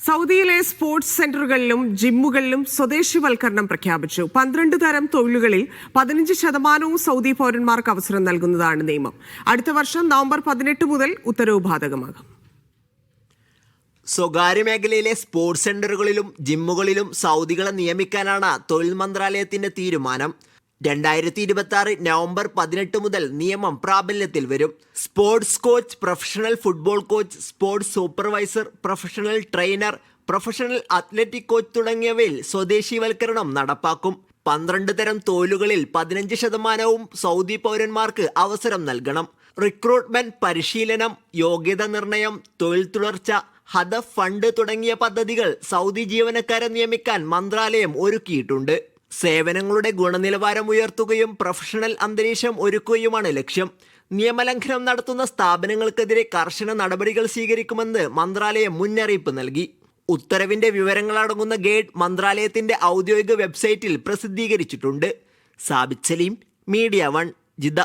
സൗദിയിലെ സ്പോർട്സ് സെന്ററുകളിലും ജിമ്മുകളിലും സ്വദേശിവൽക്കരണം പ്രഖ്യാപിച്ചു. 12 തരം തൊഴിലുകളിൽ 15% സൗദി പൗരന്മാർക്ക് അവസരം നൽകുന്നതാണ് നിയമം. അടുത്ത വർഷം നവംബർ 18 മുതൽ ഉത്തരവ് ബാധകമാകും. സ്വകാര്യ മേഖലയിലെ സ്പോർട്സ് സെന്ററുകളിലും ജിമ്മുകളിലും സൗദികളെ നിയമിക്കാനാണ് തൊഴിൽ മന്ത്രാലയത്തിന്റെ തീരുമാനം. 2026 നവംബർ 18 മുതൽ നിയമം പ്രാബല്യത്തിൽ വരും. Sports coach, professional football coach, sports supervisor, professional trainer, professional athletic coach തുടങ്ങിയവയിൽ സ്വദേശീവൽക്കരണം നടപ്പാക്കും. 12 തരം തൊഴിലുകളിൽ 15% സൗദി പൗരന്മാർക്ക് അവസരം നൽകണം. റിക്രൂട്ട്മെന്റ്, പരിശീലനം, യോഗ്യത നിർണയം, തൊഴിൽ തുടർച്ച, ഹദഫ് ഫണ്ട് തുടങ്ങിയ പദ്ധതികൾ സൗദി ജീവനക്കാരെ നിയമിക്കാൻ മന്ത്രാലയം ഒരുക്കിയിട്ടുണ്ട്. സേവനങ്ങളുടെ ഗുണനിലവാരം ഉയർത്തുകയും പ്രൊഫഷണൽ അന്തരീക്ഷം ഒരുക്കുകയുമാണ് ലക്ഷ്യം. നിയമലംഘനം നടത്തുന്ന സ്ഥാപനങ്ങൾക്കെതിരെ കർശന നടപടികൾ സ്വീകരിക്കുമെന്ന് മന്ത്രാലയം മുന്നറിയിപ്പ് നൽകി. ഉത്തരവിന്റെ വിവരങ്ങളടങ്ങുന്ന ഗൈഡ് മന്ത്രാലയത്തിന്റെ ഔദ്യോഗിക വെബ്സൈറ്റിൽ പ്രസിദ്ധീകരിച്ചിട്ടുണ്ട്. Sabith Saleem, media 1, Jeddah.